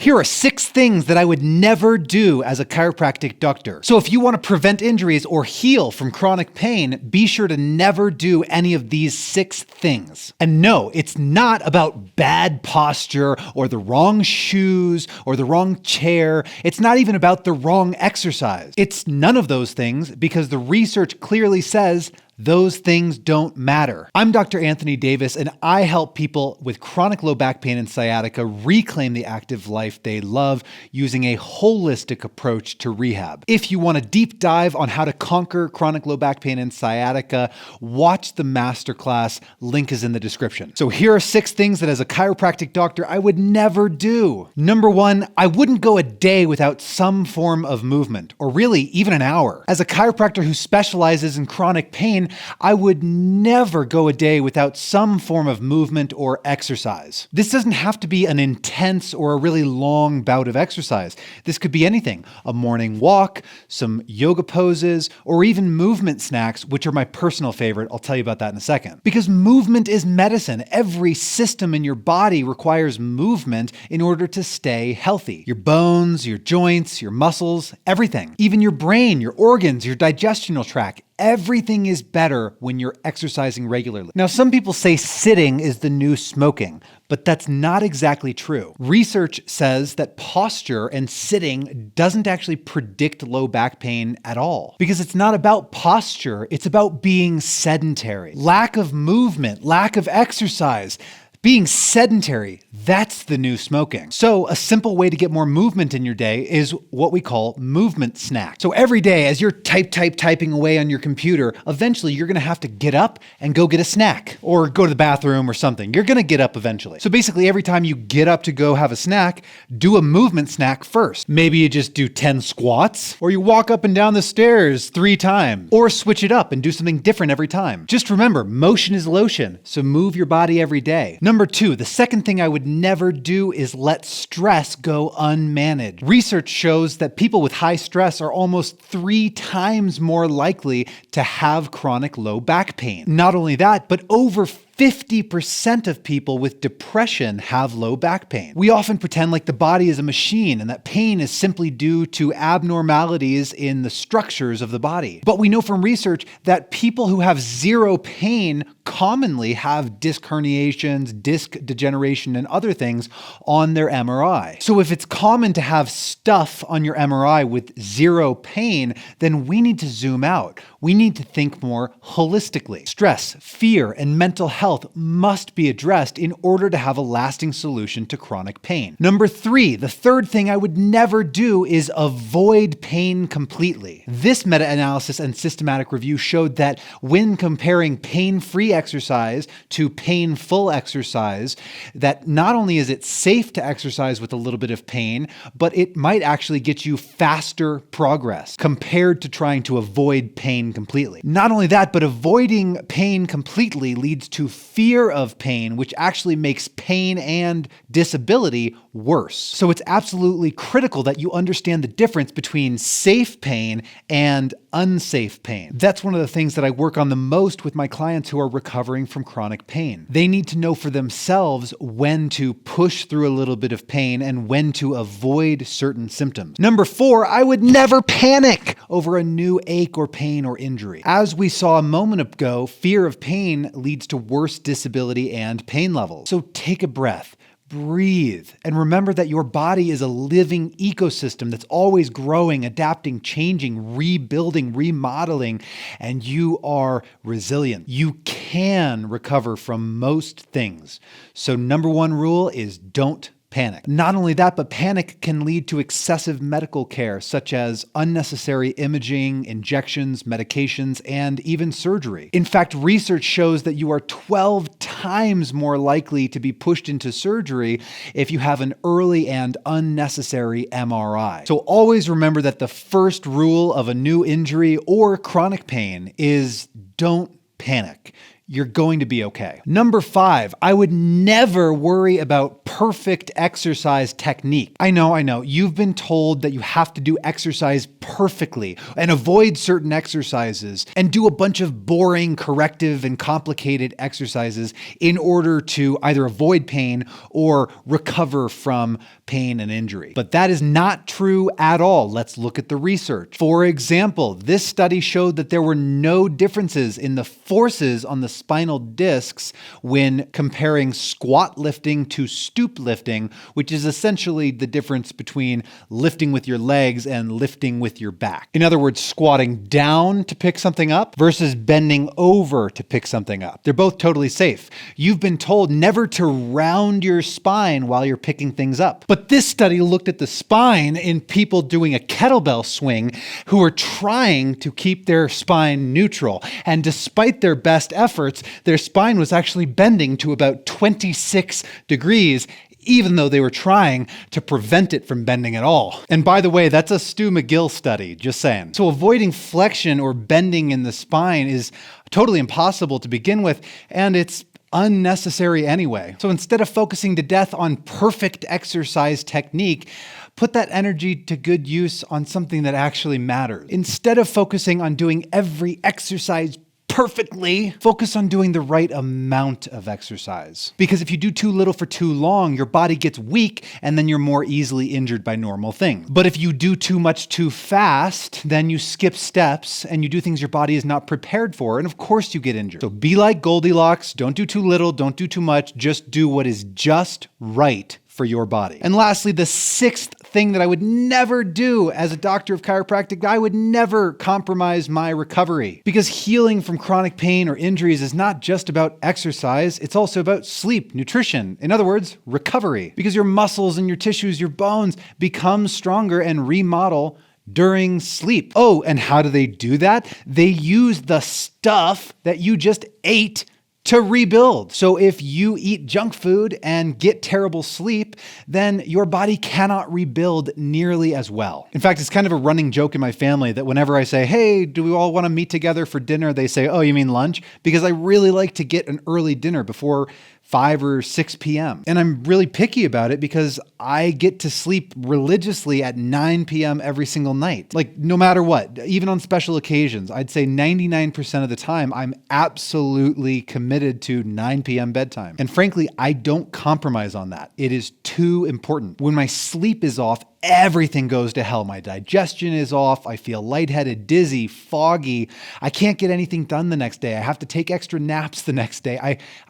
here are 6 things that I would never do as a chiropractic doctor. So if you want to prevent injuries or heal from chronic pain, be sure to never do any of these 6 things. And no, it's not about bad posture or the wrong shoes or the wrong chair. It's not even about the wrong exercise. It's none of those things because the research clearly says those things don't matter. I'm Dr. Anthony Davis, and I help people with chronic low back pain and sciatica reclaim the active life they love using a holistic approach to rehab. If you want a deep dive on how to conquer chronic low back pain and sciatica, watch the masterclass. Link is in the description. So here are 6 things that as a chiropractic doctor, I would never do. Number 1, I wouldn't go a day without some form of movement, or really even an hour. As a chiropractor who specializes in chronic pain, I would never go a day without some form of movement or exercise. This doesn't have to be an intense or a really long bout of exercise. This could be anything: a morning walk, some yoga poses, or even movement snacks, which are my personal favorite. I'll tell you about that in a second. Because movement is medicine. Every system in your body requires movement in order to stay healthy. Your bones, your joints, your muscles, everything. Even your brain, your organs, your digestional tract. Everything is better when you're exercising regularly. Now, some people say sitting is the new smoking, but that's not exactly true. Research says that posture and sitting doesn't actually predict low back pain at all. Because it's not about posture, it's about being sedentary. Lack of movement, lack of exercise. Being sedentary, that's the new smoking. So a simple way to get more movement in your day is what we call movement snacks. So every day as you're typing away on your computer, eventually you're gonna have to get up and go get a snack or go to the bathroom or something. You're gonna get up eventually. So basically every time you get up to go have a snack, do a movement snack first. Maybe you just do 10 squats, or you walk up and down the stairs 3 times, or switch it up and do something different every time. Just remember, motion is lotion, so move your body every day. Number 2, the second thing I would never do is let stress go unmanaged. Research shows that people with high stress are almost 3 times more likely to have chronic low back pain. Not only that, but over 50% of people with depression have low back pain. We often pretend like the body is a machine and that pain is simply due to abnormalities in the structures of the body. But we know from research that people who have 0 pain commonly have disc herniations, disc degeneration, and other things on their MRI. So if it's common to have stuff on your MRI with 0 pain, then we need to zoom out. We need to think more holistically. Stress, fear, and mental health must be addressed in order to have a lasting solution to chronic pain. Number 3, the third thing I would never do is avoid pain completely. This meta-analysis and systematic review showed that when comparing pain-free exercise to painful exercise, that not only is it safe to exercise with a little bit of pain, but it might actually get you faster progress compared to trying to avoid pain completely. Not only that, but avoiding pain completely leads to fear of pain, which actually makes pain and disability worse. So it's absolutely critical that you understand the difference between safe pain and unsafe pain. That's one of the things that I work on the most with my clients who are recovering from chronic pain. They need to know for themselves when to push through a little bit of pain and when to avoid certain symptoms. Number 4, I would never panic over a new ache or pain or injury. As we saw a moment ago, fear of pain leads to worse disability and pain levels. So take a breath. Breathe and remember that your body is a living ecosystem that's always growing, adapting, changing, rebuilding, remodeling, and you are resilient. You can recover from most things. So number 1 rule is don't panic. Not only that, but panic can lead to excessive medical care, such as unnecessary imaging, injections, medications, and even surgery. In fact, research shows that you are 12 times more likely to be pushed into surgery if you have an early and unnecessary MRI. So always remember that the first rule of a new injury or chronic pain is don't panic. You're going to be okay. Number 5, I would never worry about perfect exercise technique. I know. You've been told that you have to do exercise perfectly and avoid certain exercises and do a bunch of boring, corrective, and complicated exercises in order to either avoid pain or recover from pain and injury. But that is not true at all. Let's look at the research. For example, this study showed that there were no differences in the forces on the spinal discs when comparing squat lifting to stoop lifting, which is essentially the difference between lifting with your legs and lifting with your back. In other words, squatting down to pick something up versus bending over to pick something up. They're both totally safe. You've been told never to round your spine while you're picking things up. But this study looked at the spine in people doing a kettlebell swing who are trying to keep their spine neutral. And despite their best efforts, their spine was actually bending to about 26 degrees, even though they were trying to prevent it from bending at all. And by the way, that's a Stu McGill study, just saying. So avoiding flexion or bending in the spine is totally impossible to begin with, and it's unnecessary anyway. So instead of focusing to death on perfect exercise technique, put that energy to good use on something that actually matters. Instead of focusing on doing every exercise perfectly, focus on doing the right amount of exercise. Because if you do too little for too long, your body gets weak and then you're more easily injured by normal things. But if you do too much too fast, then you skip steps and you do things your body is not prepared for, and of course you get injured. So be like Goldilocks, don't do too little, don't do too much, just do what is just right for your body. And lastly, the sixth thing that I would never do as a doctor of chiropractic, I would never compromise my recovery. Because healing from chronic pain or injuries is not just about exercise, it's also about sleep, nutrition. In other words, recovery. Because your muscles and your tissues, your bones become stronger and remodel during sleep. Oh, and how do they do that? They use the stuff that you just ate to rebuild. So if you eat junk food and get terrible sleep, then your body cannot rebuild nearly as well. In fact, it's kind of a running joke in my family that whenever I say, hey, do we all want to meet together for dinner? They say, oh, you mean lunch? Because I really like to get an early dinner before 5 or 6 p.m. And I'm really picky about it because I get to sleep religiously at 9 p.m. every single night. Like no matter what, even on special occasions, I'd say 99% of the time, I'm absolutely committed to 9 p.m. bedtime. And frankly, I don't compromise on that. It is too important. When my sleep is off, everything goes to hell. My digestion is off. I feel lightheaded, dizzy, foggy. I can't get anything done the next day. I have to take extra naps the next day.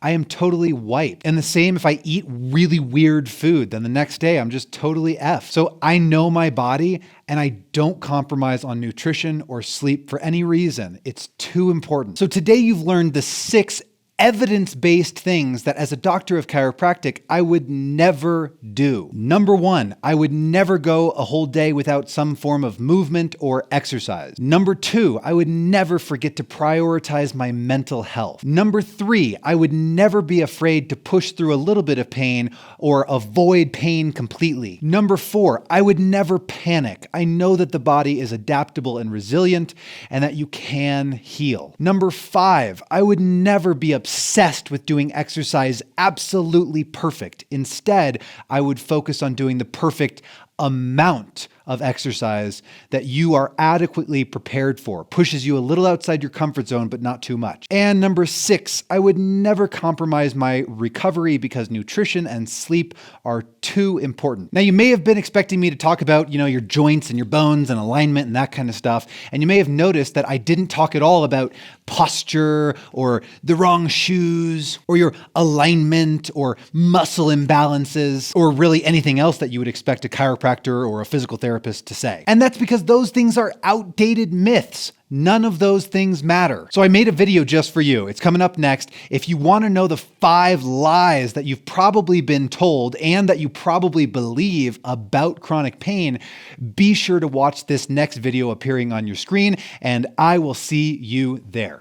I am totally wiped. And the same if I eat really weird food, then the next day I'm just totally effed. So I know my body and I don't compromise on nutrition or sleep for any reason. It's too important. So today you've learned the 6 evidence-based things that as a doctor of chiropractic, I would never do. Number 1, I would never go a whole day without some form of movement or exercise. Number 2, I would never forget to prioritize my mental health. Number 3, I would never be afraid to push through a little bit of pain or avoid pain completely. Number 4, I would never panic. I know that the body is adaptable and resilient and that you can heal. Number 5, I would never be obsessed with doing exercise absolutely perfect. Instead, I would focus on doing the perfect amount of exercise that you are adequately prepared for, pushes you a little outside your comfort zone, but not too much. And number 6, I would never compromise my recovery because nutrition and sleep are too important. Now, you may have been expecting me to talk about, your joints and your bones and alignment and that kind of stuff. And you may have noticed that I didn't talk at all about posture or the wrong shoes or your alignment or muscle imbalances or really anything else that you would expect a chiropractor or a physical therapist to say. And that's because those things are outdated myths. None of those things matter. So I made a video just for you. It's coming up next. If you want to know the 5 lies that you've probably been told and that you probably believe about chronic pain, be sure to watch this next video appearing on your screen, and I will see you there.